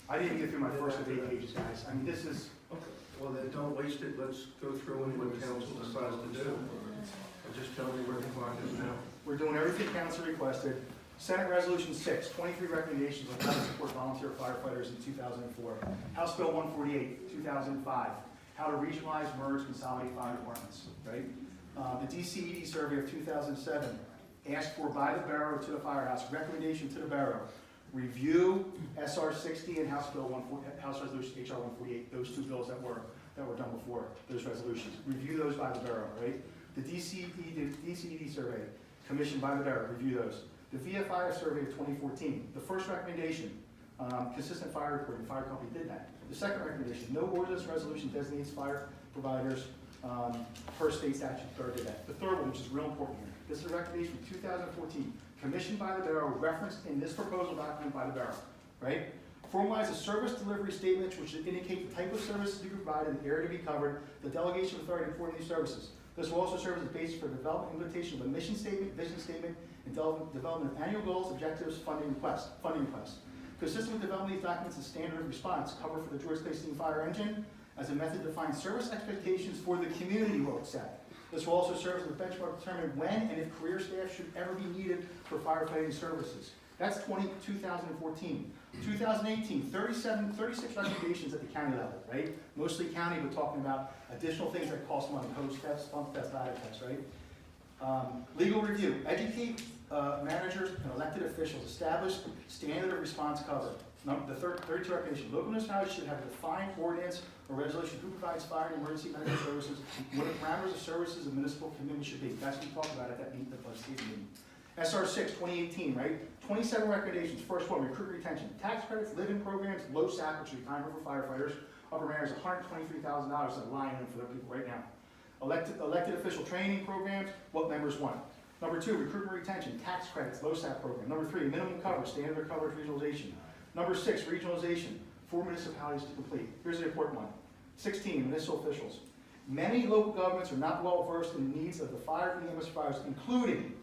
I didn't get through my first of 8 pages, guys. I mean, this is... Okay. Well, then don't waste it. Let's go through and what council decides to do. And just tell me where the clock is now. We're doing everything council requested. Senate Resolution 6, 23 recommendations on how to support volunteer firefighters in 2004. House Bill 148, 2005, how to regionalize, merge, consolidate fire departments, right? The DCED survey of 2007 asked for by the borough to the firehouse, recommendation to the borough, review SR 60 and House Resolution HR 148, those two bills that were done before, those resolutions. Review those by the borough, right? The DCED survey, commissioned by the borough, review those. The VFI survey of 2014, the first recommendation, consistent fire reporting, fire company did that. The second recommendation, no ordinance resolution designates fire providers per state statute. Third did that. The third one, which is real important here, this is a recommendation from 2014, commissioned by the borough, referenced in this proposal document by the borough, right? Formalize a service delivery statement which should indicate the type of services to be provided and the area to be covered, the delegation of authority to perform these services. This will also serve as a basis for development and implementation of a mission statement, vision statement, and development of annual goals, objectives, funding requests. Consistent with developing these documents and standard of response, cover for the George Clay Steam Fire Engine as a method to define service expectations for the community will accept. This will also serve as a benchmark to determine when and if career staff should ever be needed for firefighting services. That's 2014. 2018, 36 recommendations at the county level, right? Mostly county, we're talking about additional things that cost money, hose tests, pump tests, ladder tests, right? Legal review, educate managers and elected officials, establish standard of response cover. The 32 recommendation, local municipalities should have a defined ordinance or resolution who provides fire and emergency medical services, what the parameters of services a municipal commitment should be. That's what we talked about at that meeting, the budget meeting. SR 6, 2018, right? 27 recommendations. First one, recruit retention. Tax credits, living programs, low SAP, which is retirement for firefighters. Upper Mayor's $123,000 a line item for their people right now. Elected official training programs, what members want. Number 2, recruitment retention, tax credits, low SAP program. Number 3, minimum coverage, standard coverage regionalization. Number 6, regionalization, 4 municipalities to complete. Here's the important one. 16, municipal officials. Many local governments are not well versed in the needs of the fire and EMS providers, including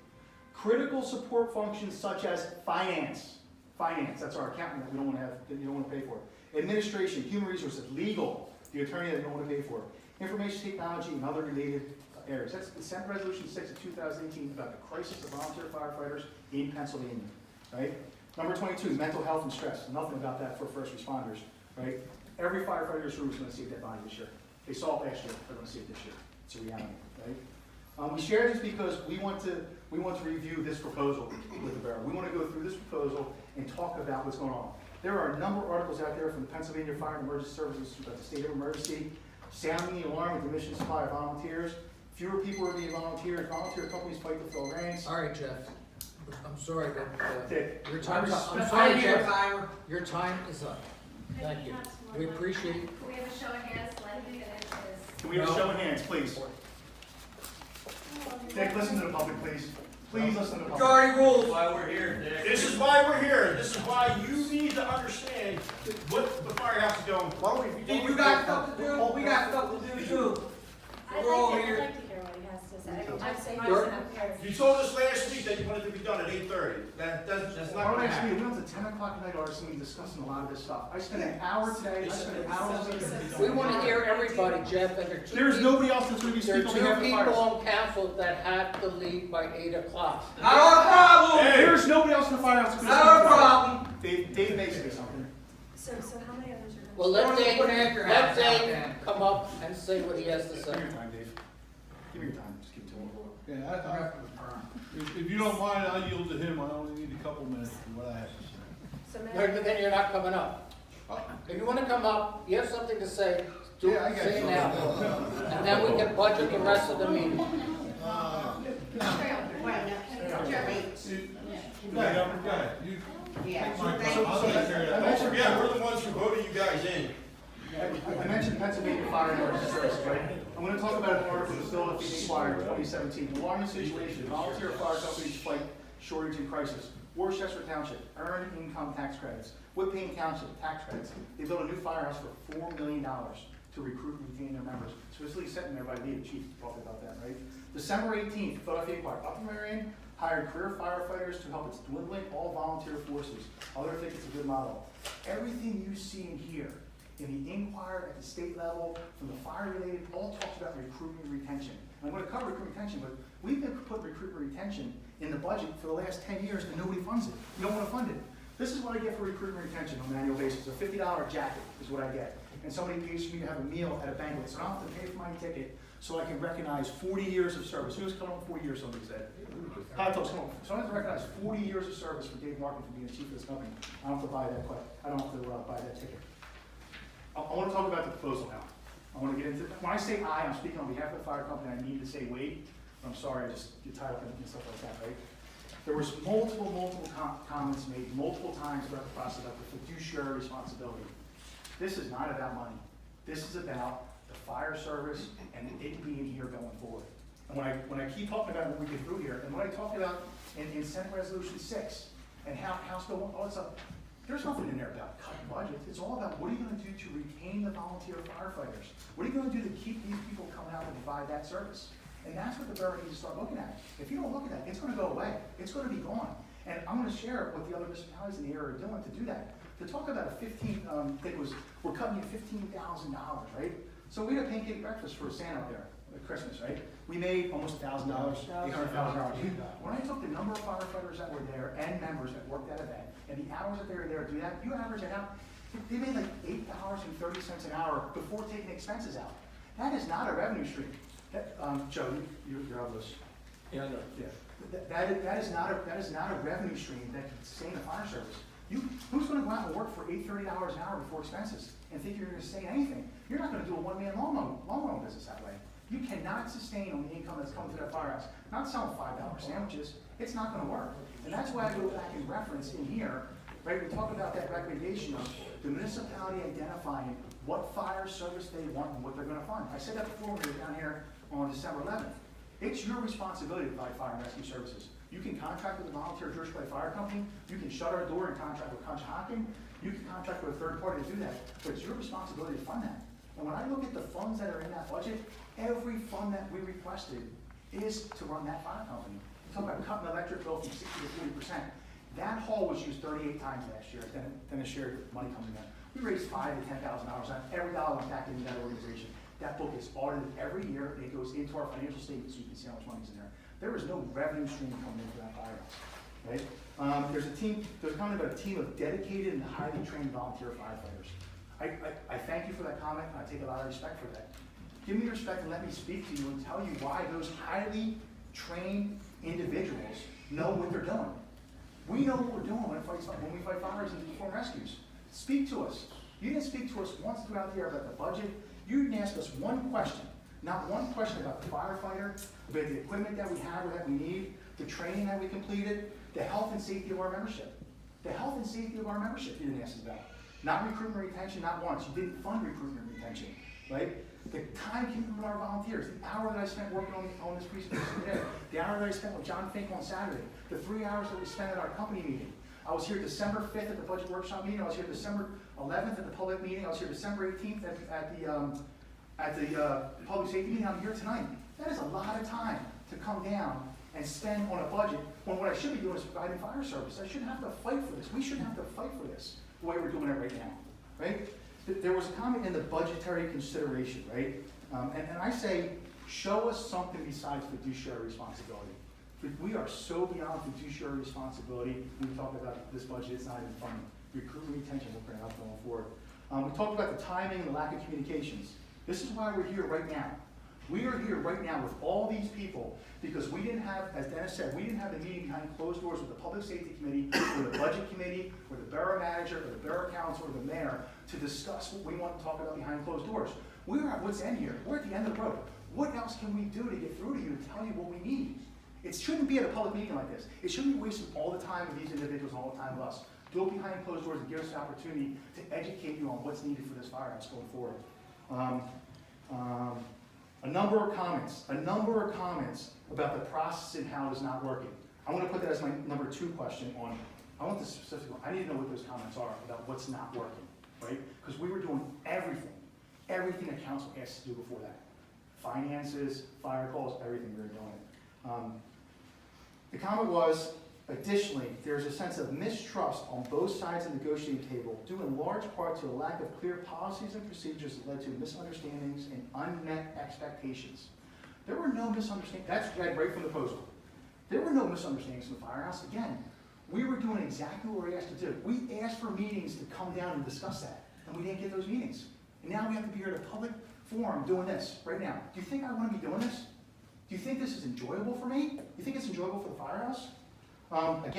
critical support functions such as finance. Finance, that's our accountant that we don't want to have, that you don't want to pay for. Administration, human resources, legal, the attorney that you don't want to pay for. Information technology and other related areas. That's the Senate Resolution 6 of 2018 about the crisis of volunteer firefighters in Pennsylvania, right? Number 22, mental health and stress. Nothing about that for first responders, right? Every firefighter in this room is going to see a dead body this year. They saw it last year, they're going to see it this year. It's a reality, right? We share this because we want to review this proposal with the borough. We want to go through this proposal and talk about what's going on. There are a number of articles out there from the Pennsylvania Fire and Emergency Services about the state of emergency, sounding the alarm with the mission supply of volunteers. Fewer people are being volunteers. Volunteer companies fight to fill ranks. All right, Jeff. I'm sorry, but Dick, your time is up. I'm sorry, Jeff. Your time is up. Thank you. We appreciate it. Can we have a show of hands? Can we have a show of hands, please? Dick, listen to the public, please. Please listen to the public. Majority rules. Why we're here, Dick. This is why we're here. This is why you need to understand what the firehouse is doing. You got stuff to do, we got stuff to do too. We're all I'd here. like to hear what he has to say. I'm saying You told us last week that you wanted to be done at 8:30. That's not Our going to next meeting, happen. we went to 10 o'clock at night, RC, discussing a lot of this stuff. I spent an hour today, I spent an hour. We want to hear everybody, Jeff, and There's nobody else that's going to be there are speaking on two behalf of the people fire. on council that have to leave by 8 o'clock. Not our problem. There's nobody else in the firehouse that's going to Not our problem. Dave may say something. So how many others are going to? Well, let Dave Let come up and say what he has to Give say. me your time, Dave. Give me your time, just give it to him. Yeah, if you don't mind, I'll yield to him. I only need a couple minutes for what I have to say. So Then you're not coming up. If you want to come up, you have something to say, Yeah, I got say it you. now. And then we can budget the rest of the meeting. Don't forget, we're the ones who voted you guys in. I mentioned Pennsylvania Fire and Emergency Services, right? I'm going to talk about an article from the Philadelphia Inquirer in 2017. Alarming situation. Volunteer fire companies fight shortage and crisis. Worcester Township, earned income tax credits. Whipping Township, tax credits. They built a new firehouse for $4 million to recruit and retain their members. So it's really sitting there by the chief to talk about that, right? December 18th, Philadelphia Inquirer. Upper Marion, Hired career firefighters to help its dwindling all volunteer forces. Others think it's a good model. Everything you see in here, in the inquiry at the state level, from the fire related, all talks about recruitment and retention. And I'm going to cover recruitment and retention, but we've been putting recruitment and retention in the budget for the last 10 years and nobody funds it. You don't want to fund it. This is what I get for recruitment and retention on an annual basis. A $50 jacket is what I get. And somebody pays for me to have a meal at a banquet. So I don't have to pay for my ticket so I can recognize 40 years of service. Who's coming on 40 years, somebody said? Hot dogs, come on. So I have to recognize 40 years of service for Dave Martin for being the chief of this company. I don't have to buy that quick. I don't have to buy that ticket. I want to talk about the proposal now. I want to get into, when I say I, I'm speaking on behalf of the fire company. I need to say wait. I'm sorry, I just get tied up in stuff like that, right? There was multiple comments made multiple times throughout the process about the fiduciary responsibility. This is not about money. This is about the fire service and it being here going forward. And when I keep talking about what we get through here, and what I talked about in Senate Resolution 6, and how House Bill 1, oh, it's up. There's nothing in there about cutting budgets. It's all about what are you going to do to retain the volunteer firefighters? What are you going to do to keep these people coming out and provide that service? And that's what the borough needs to start looking at. If you don't look at that, it's going to go away. It's going to be gone. And I'm going to share what the other municipalities in the area are doing to do that. To talk about a we're cutting you $15,000, right? So we had a pancake breakfast for Santa up there at Christmas, right? We made almost $1,000, $800,000. When I took the number of firefighters that were there and members that worked that event, and the hours that they were there to do that, you average it out, they made like $8.30 an hour before taking expenses out. That is not a revenue stream. Joe, you're on this. Yeah, I know. Yeah. That is not a revenue stream that can sustain the fire service. Who's going to go out and work for $830 an hour before expenses and think you're going to sustain anything? You're not going to do a one-man lawn mowing business that way. You cannot sustain on the income that's coming to that firehouse. Not selling $5 sandwiches. It's not going to work. And that's why I go back and reference in here, right? We talk about that recommendation of the municipality identifying what fire service they want and what they're going to fund. I said that before when we were down here on December 11th. It's your responsibility to provide fire and rescue services. You can contract with a volunteer Jewish Clay Fire Company. You can shut our door and contract with Conshohocken. You can contract with a third party to do that. But it's your responsibility to fund that. And when I look at the funds that are in that budget, every fund that we requested is to run that fire company. We talk about cutting the electric bill from 60 to 40%. That hall was used 38 times last year, then a share of money coming in. We raised $5,000 to $10,000 on every dollar went back into that organization. That book is audited every year, and it goes into our financial statement so you can see how much money's in there. There is no revenue stream coming into that firehouse, right? There's kind of a team of dedicated and highly trained volunteer firefighters. I thank you for that comment, and I take a lot of respect for that. Give me respect and let me speak to you and tell you why those highly trained individuals know what they're doing. We know what we're doing when we fight fires and perform rescues. Speak to us. You didn't speak to us once throughout the year about the budget. You didn't ask us one question, not one question about the firefighter, about the equipment that we have or that we need, the training that we completed, the health and safety of our membership. The health and safety of our membership you didn't ask us about. Not recruitment and retention, not once. You didn't fund recruitment and retention, right? The time commitment with our volunteers, the hour that I spent working on this presentation today, the hour that I spent with John Fink on Saturday, the 3 hours that we spent at our company meeting. I was here December 5th at the budget workshop meeting. I was here December 11th at the public meeting. I was here December 18th at the public safety meeting. I'm here tonight. That is a lot of time to come down and spend on a budget when what I should be doing is providing fire service. I shouldn't have to fight for this. We shouldn't have to fight for this the way we're doing it right now, right? There was a comment in the budgetary consideration, right? And I say, show us something besides fiduciary responsibility. We are so beyond fiduciary responsibility when we talk about this budget. It's not even funny. Recruitment retention will bring up going forward. We talked about the timing and the lack of communications. This is why we're here right now. We are here right now with all these people because we didn't have, as Dennis said, we didn't have the meeting behind closed doors with the Public Safety Committee, or the Budget Committee, or the Borough Manager, or the Borough Council, or the Mayor to discuss what we want to talk about behind closed doors. We're at what's end here. We're at the end of the road. What else can we do to get through to you to tell you what we need? It shouldn't be at a public meeting like this. It shouldn't be wasting all the time with these individuals and all the time with us. Do it behind closed doors and give us the opportunity to educate you on what's needed for this firehouse going forward. A number of comments about the process and how it is not working. I want to put that as my number 2 question on. I want the specific one. I need to know what those comments are about what's not working, right? Because we were doing everything that council asked us to do before that. Finances, fire calls, everything we were doing. The comment was, additionally, there's a sense of mistrust on both sides of the negotiating table, due in large part to a lack of clear policies and procedures that led to misunderstandings and unmet expectations. There were no misunderstandings. That's read right from the postal. There were no misunderstandings in the firehouse. Again, we were doing exactly what we were asked to do. We asked for meetings to come down and discuss that, and we didn't get those meetings. And now we have to be here at a public forum doing this right now. Do you think I want to be doing this? Do you think this is enjoyable for me? Do you think it's enjoyable for the firehouse? Again,